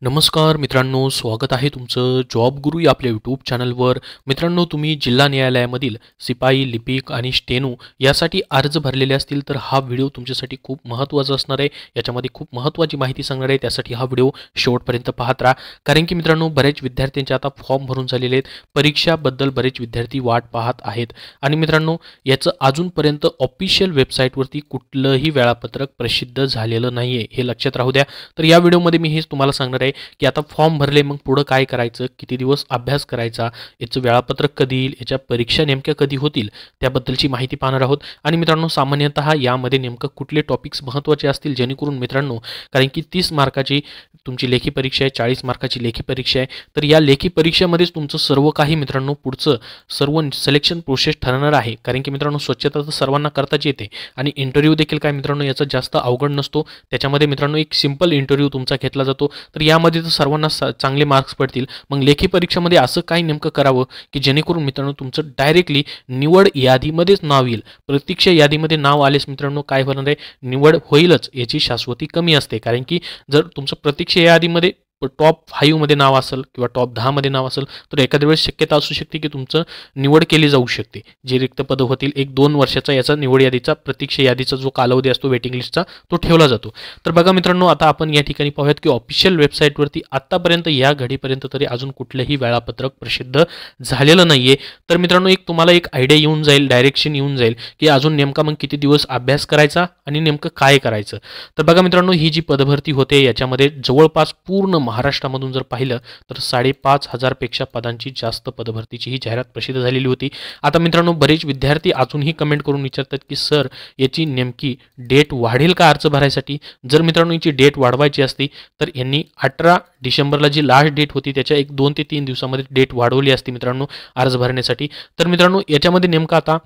नमस्कार मित्रांनो, स्वागत आहे तुमचं जॉब गुरु या आपल्या यूट्यूब चॅनलवर. मित्रांनो, तुम्ही जिल्हा न्यायालयामधील शिपाई, लिपिक आणि स्टेनो यासाठी अर्ज भरलेले असतील तर हा व्हिडिओ तुमच्यासाठी खूप महत्त्वाचा असणार आहे. याच्यामध्ये खूप महत्त्वाची माहिती सांगणार आहे. त्यासाठी हा व्हिडिओ शेवटपर्यंत पाहत राहा. कारण की मित्रांनो, बरेच विद्यार्थ्यांचे आता फॉर्म भरून झालेले आहेत. परीक्षाबद्दल बरेच विद्यार्थी वाट पाहत आहेत. आणि मित्रांनो, याचं अजूनपर्यंत ऑफिशियल वेबसाईटवरती कुठलंही वेळापत्रक प्रसिद्ध झालेलं नाही आहे, हे लक्षात राहू द्या. तर या व्हिडिओमध्ये मी हेच तुम्हाला सांगणार आहे की आता फॉर्म भरले, मग पुढं काय करायचं, किती दिवस अभ्यास करायचा, याचं वेळापत्रक कधी येईल, याच्या परीक्षा नेमक्या कधी होतील त्याबद्दलची माहिती पाहणार आहोत. आणि मित्रांनो, सामान्यतः यामध्ये नेमकं कुठले टॉपिक्स महत्त्वाचे असतील जेणेकरून मित्रांनो, कारण की 30 मार्काची तुमची लेखी परीक्षा आहे, 40 मार्काची लेखी परीक्षा आहे. तर या लेखी परीक्षेमध्येच तुमचं सर्व काही मित्रांनो पुढचं सर्व सिलेक्शन प्रोसेस ठरणार आहे. कारण की मित्रांनो, स्वच्छता तर सर्वांना करताच येते आणि इंटरव्ह्यू देखील काय मित्रांनो याचा जास्त अवघड नसतो. त्याच्यामध्ये मित्रांनो एक सिंपल इंटरव्ह्यू तुमचा घेतला जातो. तर यामध्ये तर सर्वांना चांगले मार्क्स पडतील. मग लेखी परीक्षेमध्ये असं काय नेमकं करावं की जेणेकरून मित्रांनो तुमचं डायरेक्टली निवड यादीमध्येच नाव येईल. प्रतीक्षा यादीमध्ये नाव आलेच मित्रांनो काय होणार आहे, निवड होईलच याची शाश्वती कमी असते. कारण की जर तुमचं प्रतीक्षा यादीमध्ये टॉप 5 मध्ये नाव असेल किंवा टॉप 10 मध्ये नाव असेल तर एखाद्या वेळेस शक्यता असू शकते की तुमचं निवड केली जाऊ शकते. जे रिक्त पद होतील 1-2 वर्षाचा याचा निवड यादीचा प्रतीक्षा यादीचा जो कालावधी असतो वेटिंग लिस्टचा तो ठेवला जातो. तर बघा मित्रांनो, आता आपण या ठिकाणी पाहूयात की ऑफिशियल वेबसाईटवरती आत्तापर्यंत या घडीपर्यंत तरी अजून कुठलंही वेळापत्रक प्रसिद्ध झालेलं नाहीये. तर मित्रांनो, तुम्हाला एक आयडिया येऊन जाईल, डायरेक्शन येऊन जाईल की अजून नेमका मग किती दिवस अभ्यास करायचा आणि नेमकं काय करायचं. तर बघा मित्रांनो, ही जी पदभरती होते याच्यामध्ये जवळपास पूर्ण महाराष्ट्रामधून जर पाहिलं तर 5,500 पेक्षा पदांची जास्त पदभरतीची ही जाहिरात प्रसिद्ध झालेली होती. आता मित्रांनो, बरेच विद्यार्थी अजूनही कमेंट करून विचारतात की सर, याची नेमकी डेट वाढेल का अर्ज भरायसाठी. जर मित्रांनो याची डेट वाढवायची असती तर यांनी 18 डिसेंबरला जी लास्ट डेट होती त्याच्या 2 ते 3 दिवसामध्ये डेट वाढवली असती मित्रांनो अर्ज भरण्यासाठी. तर मित्रांनो, याच्यामध्ये नेमकं आता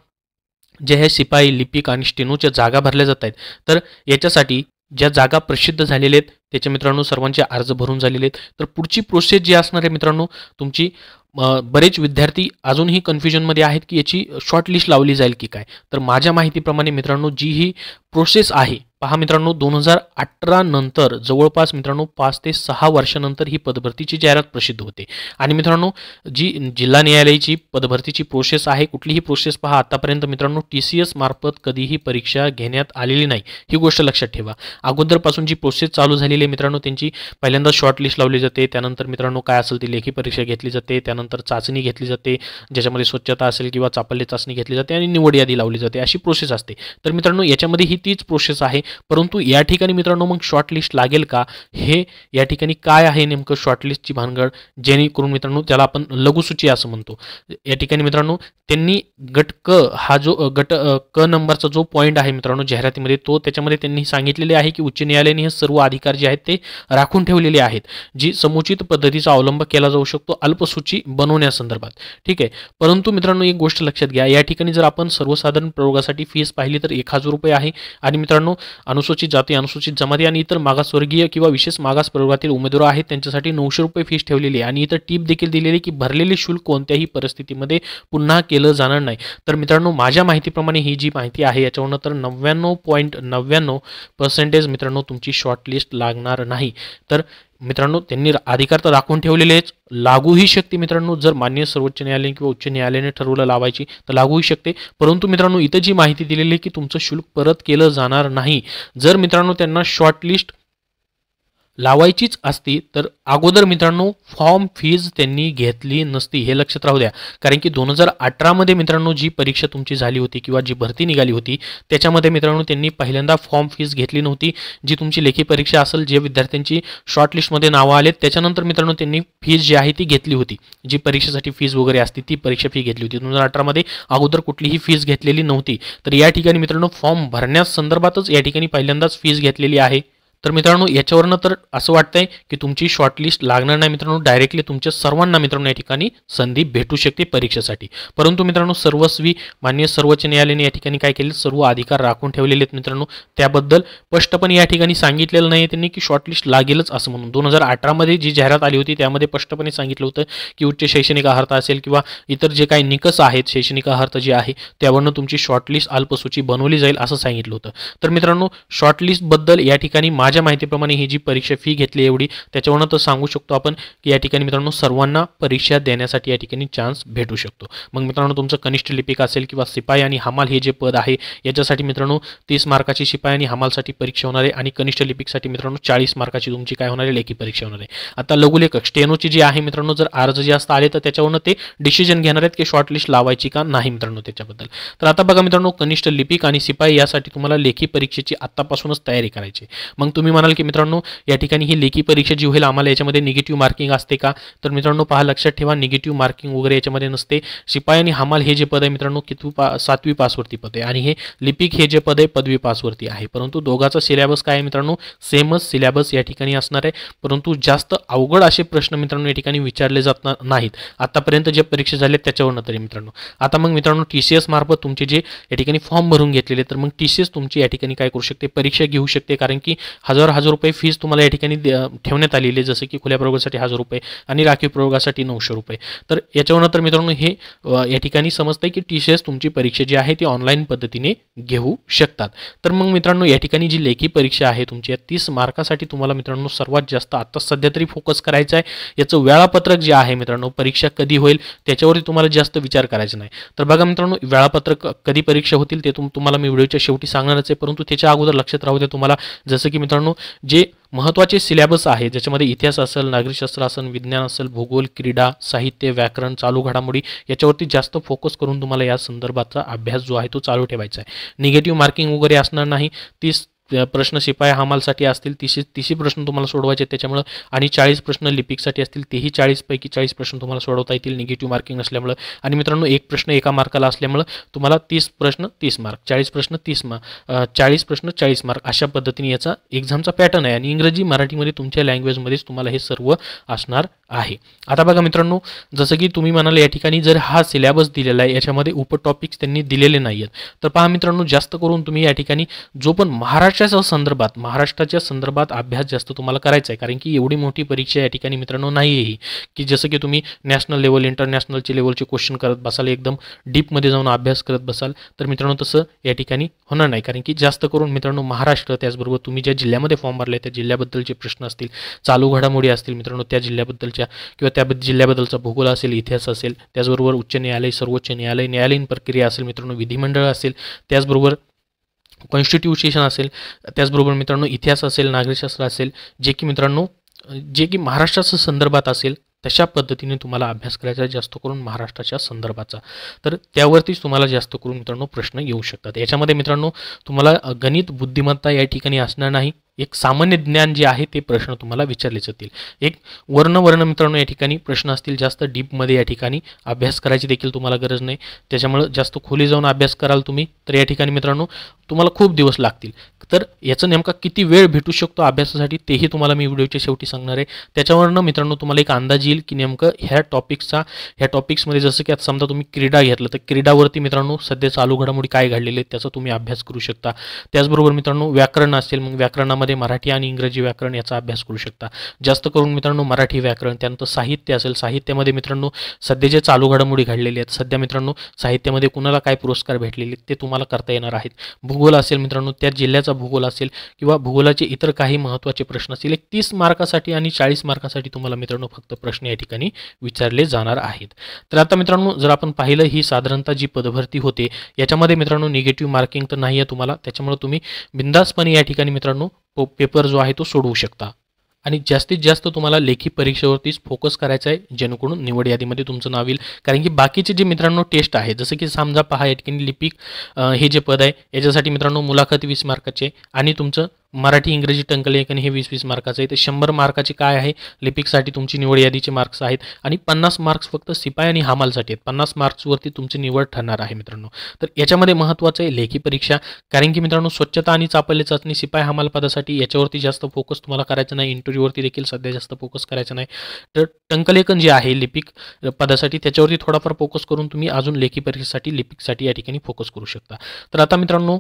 जे हे शिपाई, लिपिक आणि स्टेनोच्या जागा भरल्या जात आहेत, तर याच्यासाठी ज्या जागा प्रसिद्ध झालेल्या आहेत त्याचे मित्रांनो सर्वांचे अर्ज भरून झालेले आहेत. तर पुढची प्रोसेस जी असणार आहे मित्रांनो तुमची, बरेच विद्यार्थी अजूनही कन्फ्युजनमध्ये आहेत की याची शॉर्टलिस्ट लावली जाईल की काय. तर माझ्या माहितीप्रमाणे मित्रांनो जी ही प्रोसेस आहे पहा मित्रांनो, 2018 नंतर जवळपास मित्रांनो 5 ते 6 वर्षानंतर ही पदभरतीची जाहिरात प्रसिद्ध होते. आणि मित्रांनो, जी जिल्हा न्यायालयाची पदभरतीची प्रोसेस आहे, कुठलीही प्रोसेस पहा आतापर्यंत मित्रांनो TCS मार्फत कधीही परीक्षा घेण्यात आलेली नाही, ही गोष्ट लक्षात ठेवा. अगोदरपासून जी प्रोसेस चालू झालेली आहे मित्रांनो, त्यांची पहिल्यांदा शॉर्टलिस्ट लावली जाते, त्यानंतर मित्रांनो काय असेल ती लेखी परीक्षा घेतली जाते, त्यानंतर चाचणी घेतली जाते ज्याच्यामध्ये स्वच्छता असेल किंवा चापल्य चाचणी घेतली जाते आणि निवड यादी लावली जाते, अशी प्रोसेस असते. तर मित्रांनो, याच्यामध्ये ही तीच प्रोसेस आहे. परंतु या ठिकाणी मित्रांनो मग शॉर्टलिस्ट लागेल का, हे या ठिकाणी काय आहे नेमकं शॉर्टलिस्टची भानगड, जेणेकरून मित्रांनो त्याला आपण लघुसूची असं म्हणतो. या ठिकाणी मित्रांनो त्यांनी गट क हा जो गट क नंबरचा जो पॉईंट आहे मित्रांनो जाहिरातीमध्ये, तो त्याच्यामध्ये त्यांनी सांगितलेले आहे की उच्च न्यायालयाने हे सर्व अधिकार जे आहेत ते राखून ठेवलेले आहेत, जी समुचित पद्धतीचा अवलंब केला जाऊ शकतो अल्पसूची बनवण्यासंदर्भात. ठीक आहे. परंतु मित्रांनो एक गोष्ट लक्षात घ्या, या ठिकाणी जर आपण सर्वसाधारण प्रयोगासाठी फीस पाहिली तर 1,000 रुपये आहे. आणि मित्रांनो, अनुसूचित जाती, अनुसूचित जमाती आणि इतर मागासवर्गीय किंवा विशेष मागास प्रवर्गातील उमेदवार आहेत त्यांच्यासाठी 900 रुपये फीस ठेवलेली आहे. आणि इतर टीप देखील दिलेली की भरलेले शुल्क कोणत्याही परिस्थितीमध्ये पुन्हा केलं जाणार नाही. तर मित्रांनो, माझ्या माहितीप्रमाणे ही जी माहिती आहे याच्यावरून तर 99.99% मित्रांनो तुमची शॉर्टलिस्ट लागणार नाही. तर मित्रांनो त्यांनी अधिकार तर राखून ठेवलेलेच, लागूही शकते मित्रांनो. जर मान्य सर्वोच्च न्यायालय किंवा उच्च न्यायालयाने ठरवलं लावायची तर लागूही शकते. परंतु मित्रांनो इथं जी माहिती दिलेली आहे की तुमचं शुल्क परत केलं जाणार नाही. जर मित्रांनो त्यांना शॉर्टलिस्ट लावायचीच असती तर अगोदर मित्रांनो फॉर्म फीज त्यांनी घेतली नसती, हे लक्षात राहू द्या. कारण की 2018 मध्ये मित्रांनो जी परीक्षा तुमची झाली होती किंवा जी भरती निघाली होती त्याच्यामध्ये मित्रांनो त्यांनी पहिल्यांदा फॉर्म फीज घेतली नव्हती. जी तुमची लेखी परीक्षा असेल, जे विद्यार्थ्यांची शॉर्टलिस्टमध्ये नावं आलेत त्याच्यानंतर मित्रांनो त्यांनी फीज जी आहे ती घेतली होती. जी परीक्षेसाठी फीज वगैरे असते ती परीक्षा फी घेतली होती. 2018 मध्ये अगोदर कुठलीही फीज घेतलेली नव्हती. तर या ठिकाणी मित्रांनो फॉर्म भरण्यास संदर्भातच या ठिकाणी पहिल्यांदाच फीज घेतलेली आहे. तर मित्रांनो याच्यावरनं तर असं वाटतंय की तुमची शॉर्टलिस्ट लागणार नाही मित्रांनो, डायरेक्टली तुमच्या सर्वांना मित्रांनो या ठिकाणी संधी भेटू शकते परीक्षेसाठी. परंतु मित्रांनो सर्वस्वी मान्य सर्वोच्च न्यायालयाने या ठिकाणी काय केले, सर्व अधिकार राखून ठेवलेले आहेत मित्रांनो. त्याबद्दल स्पष्टपणे या ठिकाणी सांगितलेलं नाही त्यांनी की शॉर्टलिस्ट लागेलच असं म्हणून. 2018 मध्ये जी जाहिरात आली होती त्यामध्ये स्पष्टपणे सांगितलं होतं की उच्च शैक्षणिक अर्हता असेल किंवा इतर जे काही निकष आहेत शैक्षणिक अर्हता जे आहे त्यावरनं तुमची शॉर्टलिस्ट अल्पसूची बनवली जाईल असं सांगितलं होतं. तर मित्रांनो शॉर्टलिस्ट बद्दल या ठिकाणी माझ्या माहितीप्रमाणे ही जी परीक्षा फी घेतली एवढी, त्याच्यावरून तर सांगू शकतो आपण की या ठिकाणी मित्रांनो सर्वांना परीक्षा देण्यासाठी या ठिकाणी चान्स भेटू शकतो। मग मित्रांनो तुमचं कनिष्ठ लिपिक असेल किंवा शिपाई आणि हमाल हे जे पद आहे याच्यासाठी मित्रांनो 30 मार्काची शिपाई आणि हमालसाठी परीक्षा होणार आहे आणि कनिष्ठ लिपिकसाठी मित्रांनो 40 मार्काची तुमची काय होणार आहे, लेखी परीक्षा होणार आहे। आता लघुलेखक स्टेनोची जी आहे मित्रांनो, जर अर्ज जास्त आले तर त्याच्यावरून ते डिसिजन घेणार आहेत की शॉर्टलिस्ट लावायची का नाही मित्रांनो त्याच्याबद्दल। तर आता बघा मित्रांनो, कनिष्ठ लिपिक आणि शिपाई यासाठी तुम्हाला लेखी परीक्षेची आत्तापासूनच तयारी करायची। मग तुम्ही म्हणाल की मित्रांनो या ठिकाणी ही लेखी परीक्षा जी होईल आम्हाला याच्यामध्ये निगेटिव्ह मार्किंग असते का, तर मित्रांनो पहा, लक्षात ठेवा, निगेटिव्ह मार्किंग वगैरे याच्यामध्ये नसते। शिपाई आणि हमाल हे जे पद आहे मित्रांनो 7वी पासवरती पद आहे आणि हे लिपिक हे जे पद आहे 5वी पासवरती आहे, परंतु दोघाचा सिलेबस काय आहे मित्रांनो, सेमच सिलेबस या ठिकाणी असणार आहे, परंतु जास्त अवघड असे प्रश्न मित्रांनो या ठिकाणी विचारले जात नाहीत आतापर्यंत जे परीक्षा झाले त्याच्यावरून तरी मित्रांनो। आता मग मित्रांनो TCS मार्फत तुमचे जे या ठिकाणी फॉर्म भरून घेतलेले, तर मग TCS तुमची या ठिकाणी काय करू शकते, परीक्षा घेऊ शकते, कारण की हजार रुपये फीस तुम्हाला या ठिकाणी ठेवण्यात आलेली आहे, जसं की खुल्या प्रयोगासाठी 1000 रुपये आणि राखीव प्रयोगासाठी 900 रुपये। तर याच्यावरून तर मित्रांनो हे या ठिकाणी समजतंय की TCS तुमची परीक्षा जी आहे ती ऑनलाईन पद्धतीने घेऊ शकतात। तर मग मित्रांनो या ठिकाणी जी लेखी परीक्षा आहे तुमची 30 मार्कासाठी तुम्हाला मित्रांनो सर्वात जास्त आता सध्या तरी फोकस करायचा आहे। याचं वेळापत्रक जे आहे मित्रांनो, परीक्षा कधी होईल त्याच्यावरती तुम्हाला जास्त विचार करायचा नाही। तर बघा मित्रांनो, वेळापत्रक कधी परीक्षा होतील ते तुम्हाला मी व्हिडिओच्या शेवटी सांगणारच आहे, परंतु त्याच्या अगोदर लक्षात राहू द्या तुम्हाला, जसं की मित्रांनो जे महत्त्वाचे सिलेबस आहे ज्याच्यामध्ये इतिहास असेल, नागरिकशास्त्र असेल, विज्ञान असेल, भूगोल, क्रीडा, साहित्य, व्याकरण, चालू घडामोडी याच्यावरती जास्त फोकस करून तुम्हाला या संदर्भाचा अभ्यास जो आहे तो चालू ठेवायचा आहे। निगेटिव्ह मार्किंग वगैरे असणार नाही, 30 प्रश्न शिपाई हमालसाठी असतील, 30 प्रश्न तुम्हाला सोडवायचे त्याच्यामुळे, आणि 40 प्रश्न लिपिकसाठी असतील, तेही 40 पैकी 40 प्रश्न तुम्हाला सोडवता येतील निगेटिव्ह मार्किंग नसल्यामुळे। आणि मित्रांनो एक प्रश्न एका मार्काला असल्यामुळे तुम्हाला 30 प्रश्न 30 मार्क, 40 प्रश्न 30 मार्क, 40 प्रश्न 40 मार्क अशा पद्धतीने याचा एक्झामचा पॅटर्न आहे आणि इंग्रजी मराठीमध्ये तुमच्या लँग्वेजमध्येच तुम्हाला हे सर्व असणार आहे। आता बघा मित्रांनो, जसं की तुम्ही म्हणाले या ठिकाणी जर हा सिलेबस दिलेला आहे याच्यामध्ये उपटॉपिक्स त्यांनी दिलेले नाही आहेत, तर पहा मित्रांनो जास्त करून तुम्ही या ठिकाणी जो पण महाराष्ट्राच्या संदर्भात अभ्यास जास्त तुम्हाला करायचा आहे, कारण की एवढी मोठी परीक्षा या ठिकाणी मित्रांनो नाही आहे की जसं की तुम्ही नॅशनल लेवल इंटरनॅशनलचे लेवलचे क्वेश्चन करत बसाल, एकदम डीपमध्ये जाऊन अभ्यास करत बसाल, तर मित्रांनो तसं या ठिकाणी होणार नाही। कारण की जास्त करून मित्रांनो महाराष्ट्र, त्याचबरोबर तुम्ही ज्या जिल्ह्यामध्ये फॉर्म भरले त्या जिल्ह्याबद्दलचे प्रश्न असतील, चालू घडामोडी असतील मित्रांनो त्या जिल्ह्याबद्दलच्या किंवा त्या जिल्ह्याबद्दलचा भूगोल असेल, इतिहास असेल, त्याचबरोबर उच्च न्यायालय, सर्वोच्च न्यायालय, न्यायालयीन प्रक्रिया असेल मित्रांनो, विधिमंडळ असेल, त्याचबरोबर कॉन्स्टिट्यूशन असेल, त्याचबरोबर मित्रांनो इतिहास असेल, नागरिकशास्त्र असेल, जे की महाराष्ट्राच्या संदर्भात असेल तशा पद्धतीने तुम्हाला अभ्यास करायचा आहे, जास्त करून महाराष्ट्राच्या संदर्भाचा, तर त्यावरतीच तुम्हाला जास्त करून मित्रांनो प्रश्न येऊ शकतात। याच्यामध्ये मित्रांनो तुम्हाला गणित बुद्धिमत्ता या ठिकाणी असणार नाही, एक सामान्य ज्ञान जे आहे ते प्रश्न तुम्हाला विचारले जातील, एक वर्ण मित्रांनो या ठिकाणी प्रश्न असतील, जास्त डीपमध्ये या ठिकाणी अभ्यास करायची देखील तुम्हाला गरज नाही, त्याच्यामुळे जास्त खोली जाऊन अभ्यास कराल तुम्ही तर या ठिकाणी मित्रांनो तुम्हाला खूप दिवस लागतील। तर याचं नेमका किती वेळ भेटू शकतो अभ्यासासाठी तेही तुम्हाला मी व्हिडिओच्या शेवटी सांगणार आहे। त्याच्यावरनं मित्रांनो तुम्हाला एक अंदाज येईल की नेमकं ह्या टॉपिक्समध्ये जसं की आता समजा तुम्ही क्रीडा घेतलं तर क्रीडावरती मित्रांनो सध्या चालू घडामोडी काय घडलेले आहेत त्याचा तुम्ही अभ्यास करू शकता। त्याचबरोबर मित्रांनो व्याकरण असेल, मग व्याकरणामध्ये मराठी आणि इंग्रजी व्याकरण याचा अभ्यास करू शकता, जास्त करून मित्रांनो मराठी व्याकरण। त्यानंतर साहित्य असेल, साहित्यामध्ये मित्रांनो सध्या जे चालू घडामोडी घडलेले आहेत, सध्या मित्रांनो साहित्यामध्ये कुणाला काय पुरस्कार भेटलेले ते तुम्हाला करता येणार आहेत। भूगोल असेल मित्रांनो, त्या जिल्ह्याचा भूगोल असेल किंवा भूगोलाचे इतर काही महत्त्वाचे प्रश्न असतील, एक 30 मार्कासाठी आणि 40 मार्कासाठी तुम्हाला मित्रांनो फक्त प्रश्न या ठिकाणी विचारले जाणार आहेत। तर आता मित्रांनो जर आपण पाहिलं ही साधारणतः जी पदभरती होते याच्यामध्ये मित्रांनो निगेटिव्ह मार्किंग तर नाही आहे तुम्हाला, त्याच्यामुळे तुम्ही बिंदासपणे या ठिकाणी मित्रांनो पेपर जो आहे तो सोडवू शकता आणि जास्तीत जास्त तुम्हाला लेखी परीक्षेवरतीच फोकस करायचा आहे, जेणेकरून निवड यादीमध्ये तुमचं नाव येईल। कारण की बाकीचे जे मित्रांनो टेस्ट आहे, जसं की समजा पहा या ठिकाणी लिपिक हे जे पद आहे याच्यासाठी मित्रांनो मुलाखत 20 मार्काचे आणि तुमचं मराठी इंग्रजी टंकलेखन हे 20-20 मार्काचं आहे, तर 100 मार्काचे काय आहे लिपिकसाठी तुमची निवड यादीचे मार्क्स आहेत आणि 50 मार्क्स फक्त शिपाई आणि हमालसाठी आहेत, 50 मार्क्सवरती तुमची निवड ठरणार आहे मित्रांनो। तर याच्यामध्ये महत्त्वाचं आहे लेखी परीक्षा, कारण की मित्रांनो स्वच्छता आणि चापल्य चाचणी शिपाई हमाल पदासाठी याच्यावरती जास्त फोकस तुम्हाला करायचं नाही, इंटरव्ह्यूवरती देखील सध्या जास्त फोकस करायचं नाही। तर टंकलेखन जे आहे लिपिक पदासाठी त्याच्यावरती थोडाफार फोकस करून तुम्ही अजून लेखी परीक्षेसाठी लिपिकसाठी या ठिकाणी फोकस करू शकता। तर आता मित्रांनो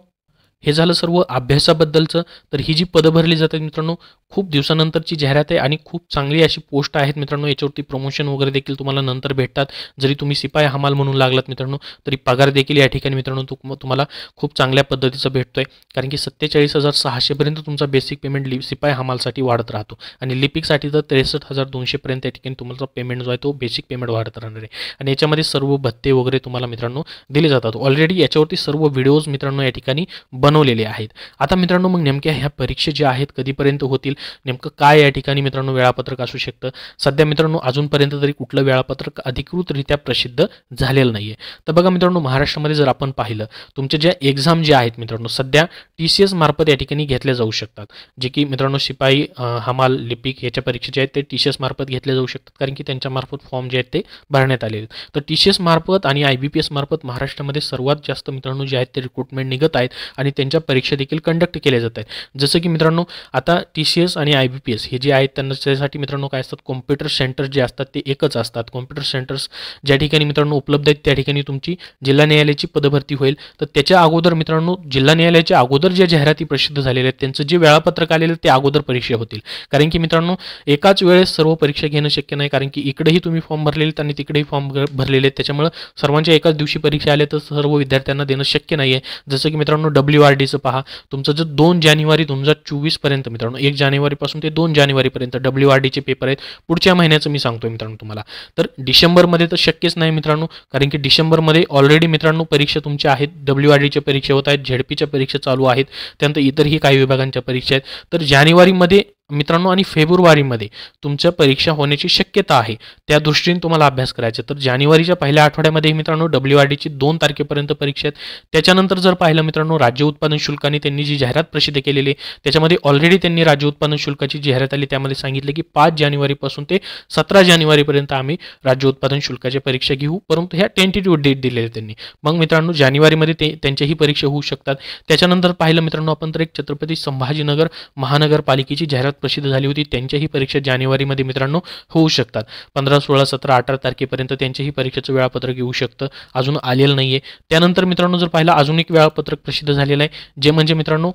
हे झालं सर्व अभ्यासाबद्दलचं। तर ही जी पदं भरली जातात मित्रांनो खूप दिवसानंतरची जाहिरात आहे आणि खूप चांगली अशी पोस्ट आहेत मित्रांनो. याच्यावरती प्रमोशन वगैरे देखील तुम्हाला नंतर भेटतात. जरी तुम्ही सिपाई हमाल म्हणून लागलात मित्रांनो, तरी पगार देखील या ठिकाणी मित्रांनो तुम्हाला खूप चांगल्या पद्धतीचा भेटतोय. कारण की 47,600 पर्यंत तुमचा बेसिक पेमेंट सिपाई हमालसाठी वाढत राहतो आणि लिपिकसाठी तर 63,200 पर्यंत या ठिकाणी तुम्हाला पेमेंट जो आहे तो बेसिक पेमेंट वाढत राहणार आहे. आणि याच्यामध्ये सर्व भत्ते वगैरे तुम्हाला मित्रांनो दिले जातात. ऑलरेडी याच्यावरती सर्व व्हिडिओज मित्रांनो या ठिकाणी बनवलेले आहेत. आता मित्रांनो मग नेमक्या ह्या परीक्षा ज्या आहेत कधीपर्यंत होतील, नेमकं काय या ठिकाणी मित्रांनो वेळापत्रक असू शकतं. सध्या मित्रांनो अजूनपर्यंत तरी कुठलं वेळापत्रक अधिकृतरित्या प्रसिद्ध झालेलं नाहीये. तर बघा मित्रांनो, महाराष्ट्रामध्ये जर आपण पाहिलं, तुमच्या ज्या एक्झाम ज्या आहेत मित्रांनो सध्या TCS मार्फत या ठिकाणी घेतल्या जाऊ शकतात. जे की मित्रांनो सिपाई हमाल लिपिक याच्या परीक्षा जे आहेत ते TCS मार्फत घेतल्या जाऊ शकतात. कारण की त्यांच्या मार्फत फॉर्म जे आहेत ते भरण्यात आलेले आहेत. तर TCS मार्फत आणि IBPS मार्फत महाराष्ट्रामध्ये सर्वात जास्त मित्रांनो जे आहेत ते रिक्रुटमेंट निघत आहेत आणि त्यांच्या परीक्षा देखील कंडक्ट केल्या जात आहेत. जसं की मित्रांनो आता TCS आणि IBPS हे जे आहेत त्यांच्यासाठी मित्रांनो काय असतात, कॉम्प्युटर सेंटर जे असतात ते एकच असतात. कॉम्प्युटर सेंटर्स ज्या ठिकाणी मित्रांनो उपलब्ध आहेत त्या ठिकाणी तुमची जिल्हा न्यायालयाची पदभरती होईल. तर त्याच्या अगोदर मित्रांनो जिल्हा न्यायालयाच्या अगोदर ज्या जाहिराती प्रसिद्ध झालेल्या आहेत त्यांचं जे वेळापत्रक आलेलं ते अगोदर परीक्षा होतील. कारण की मित्रांनो एकाच वेळेस सर्व परीक्षा घेणं शक्य नाही. कारण की इकडेही तुम्ही फॉर्म भरलेले आणि तिकडेही फॉर्म भरलेले आहेत. त्याच्यामुळे सर्वांच्या एकाच दिवशी परीक्षा आल्या तर सर्व विद्यार्थ्यांना देणं शक्य नाही आहे. जसं की मित्रांनो WRDचं पहा, तुमचं जर 2 जानेवारी 2024 पर्यंत मित्रांनो 1 जानेवारीपासून ते 2 जानेवारीपर्यंत WRDचे पेपर आहेत. पुढच्या महिन्याचं मी सांगतोय मित्रांनो तुम्हाला. तर डिसेंबरमध्ये तर शक्यच नाही मित्रांनो, कारण की डिसेंबरमध्ये ऑलरेडी मित्रांनो परीक्षा तुमच्या आहेत. WRDच्या परीक्षा होत आहेत, ZPच्या परीक्षा चालू आहेत, त्यानंतर इतरही काही विभागांच्या परीक्षा आहेत. तर जानेवारीमध्ये मित्रांनो आणि फेब्रुवारीमध्ये तुमच्या परीक्षा होण्याची शक्यता आहे. त्या दृष्टीने तुम्हाला अभ्यास करायचा. तर जानेवारीच्या पहिल्या आठवड्यामध्ये मित्रांनो WRDची 2 तारखेपर्यंत परीक्षा आहेत. त्याच्यानंतर जर पाहिलं मित्रांनो राज्य उत्पादन शुल्काने त्यांनी जी जाहिरात प्रसिद्ध केलेली आहे त्याच्यामध्ये ऑलरेडी त्यांनी राज्य उत्पादन शुल्काची जाहिरात आली, त्यामध्ये सांगितले की 5 जानेवारीपासून ते 17 जानेवारीपर्यंत आम्ही राज्य उत्पादन शुल्काची परीक्षा घेऊ, परंतु ह्या टेंटेटिव्ह डेट दिलेले त्यांनी. मग मित्रांनो जानेवारीमध्ये त्यांच्याही परीक्षा होऊ शकतात. त्याच्यानंतर पाहिलं मित्रांनो आपण तर एक छत्रपती संभाजीनगर महानगरपालिकेची जाहिरात प्रसिद्ध झाली होती. त्यांच्याही परीक्षा जानेवारीमध्ये मित्रांनो होऊ शकतात. 15, 16, 17, 18 तारखेपर्यंत त्यांच्याही परीक्षेचं वेळापत्रक येऊ शकतं. अजून आलेलं नाहीये. त्यानंतर मित्रांनो जर पाहिलं अजून एक वेळापत्रक प्रसिद्ध झालेलं आहे, जे म्हणजे मित्रांनो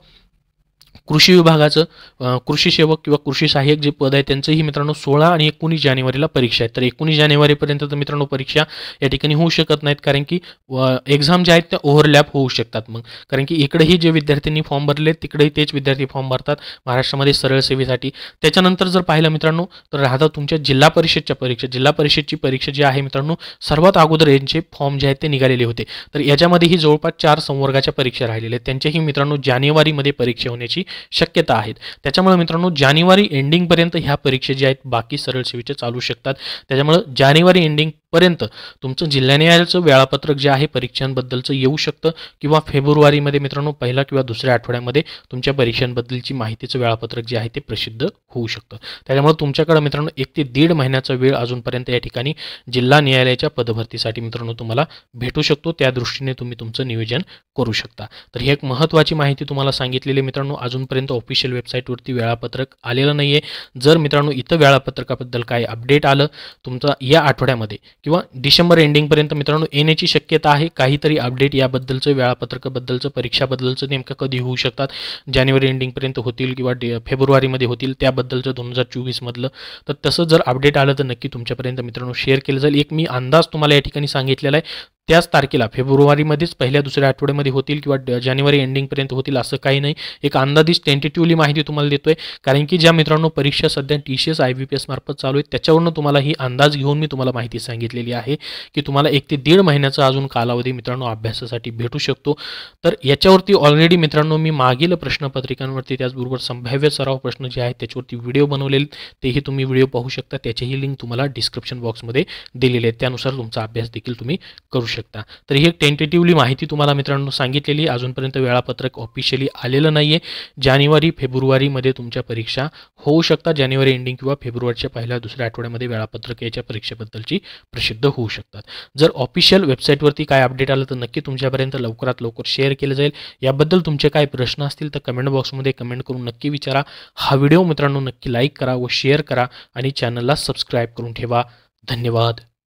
कृषी विभागाचं कृषी सेवक किंवा कृषी सहाय्यक जे पद आहे त्यांचंही मित्रांनो 16 आणि 19 जानेवारीला परीक्षा आहे. तर 19 जानेवारीपर्यंत तर मित्रांनो परीक्षा या ठिकाणी होऊ शकत नाहीत, कारण की एक्झाम ज्या आहेत त्या ओव्हरलॅप होऊ शकतात. मग कारण की इकडेही जे विद्यार्थ्यांनी फॉर्म भरले तिकडेही तेच विद्यार्थी फॉर्म भरतात महाराष्ट्रामध्ये सरळ सेवेसाठी. त्याच्यानंतर जर पाहिलं मित्रांनो तर राहतात तुमच्या जिल्हा परिषदच्या परीक्षा. जिल्हा परिषदची परीक्षा जी आहे मित्रांनो सर्वात अगोदर यांचे फॉर्म जे आहेत ते निघालेले होते. तर याच्यामध्येही जवळपास 4 संवर्गाच्या परीक्षा राहिलेल्या आहेत. त्यांच्याही मित्रांनो जानेवारीमध्ये परीक्षा होण्याची शक्यता आहेत. त्याच्यामुळे मित्रांनो जानेवारी एंडिंगपर्यंत ह्या परीक्षा ज्या आहेत बाकी सरळ सेवेच्या चालू शकतात. त्याच्यामुळे जानेवारी एंडिंग पर्यंत तुमचं जिल्हा न्यायालयाचं वेळापत्रक जे आहे परीक्षांबद्दलचं येऊ शकतं किंवा फेब्रुवारीमध्ये मित्रांनो पहिला किंवा दुसऱ्या आठवड्यामध्ये तुमच्या परीक्षांबद्दलची माहितीचं वेळापत्रक जे आहे ते प्रसिद्ध होऊ शकतं. त्याच्यामुळे तुमच्याकडे मित्रांनो 1 ते 1.5 महिन्याचा वेळ अजूनपर्यंत या ठिकाणी जिल्हा न्यायालयाच्या पदभरतीसाठी मित्रांनो तुम्हाला भेटू शकतो. त्या दृष्टीने तुम्ही तुमचं नियोजन करू शकता. तर ही एक महत्त्वाची माहिती तुम्हाला सांगितलेली मित्रांनो. अजूनपर्यंत ऑफिशियल वेबसाईटवरती वेळापत्रक आलेलं नाहीये. जर मित्रांनो इथं वेळापत्रकाबद्दल काही अपडेट आलं तुमचा या आठवड्यामध्ये किंवा डिसेंबर एंडिंगपर्यंत मित्रांनो येण्याची शक्यता आहे. काहीतरी अपडेट याबद्दलचं वेळापत्रकाबद्दलचं परीक्षाबद्दलचं नेमकं कधी होऊ शकतात, जानेवारी एंडिंगपर्यंत होतील किंवा फेब्रुवारीमध्ये होतील त्याबद्दलचं 2024 मधलं. तर तसं जर अपडेट आलं तर नक्की तुमच्यापर्यंत मित्रांनो शेअर केलं जाईल. एक मी अंदाज तुम्हाला या ठिकाणी सांगितलेला आहे. त्याच तारखेला फेब्रुवारीमध्येच पहिल्या दुसऱ्या आठवड्यामध्ये होतील किंवा जानेवारी एंडिंगपर्यंत होतील असं काही नाही. एक अंदाजित टेंटेटिव्हली माहिती तुम्हाला देतोय, कारण की ज्या मित्रांनो परीक्षा सध्या TCS IBPS मार्फत चालू आहेत त्याच्यावरून तुम्हाला ही अंदाज घेऊन मी तुम्हाला माहिती सांगितलेली आहे की तुम्हाला 1 ते 1.5 महिन्याचा अजून कालावधी मित्रांनो अभ्यासासाठी भेटू शकतो. तर याच्यावरती ऑलरेडी मित्रांनो मी मागील प्रश्नपत्रिकांवरती त्याचबरोबर संभाव्य सराव प्रश्न जे आहेत त्याच्यावरती व्हिडिओ बनवलेले, तेही तुम्ही व्हिडिओ पाहू शकता. त्याचीही लिंक तुम्हाला डिस्क्रिप्शन बॉक्समध्ये दिलेली आहे. त्यानुसार तुमचा अभ्यास देखील तुम्ही करू शकता. तर ही एक टेंटेटिव्हली माहिती तुम्हाला मित्रांनो सांगितलेली. अजूनपर्यंत वेळापत्रक ऑफिशियली आलेलं नाहीये. जानेवारी फेब्रुवारीमध्ये तुमच्या परीक्षा होऊ शकतात. जानेवारी एंडिंग किंवा फेब्रुवारीच्या पहिल्या दुसऱ्या आठवड्यामध्ये वेळापत्रक याच्या परीक्षेबद्दलची प्रसिद्ध होऊ शकतात. जर ऑफिशियल वेबसाईटवरती काय अपडेट आलं तर नक्की तुमच्यापर्यंत लवकरात लवकर शेअर केलं जाईल. याबद्दल तुमचे काय प्रश्न असतील तर कमेंट बॉक्समध्ये कमेंट करून नक्की विचारा. हा व्हिडिओ मित्रांनो नक्की लाईक करा व शेअर करा आणि चॅनलला सबस्क्राईब करून ठेवा. धन्यवाद.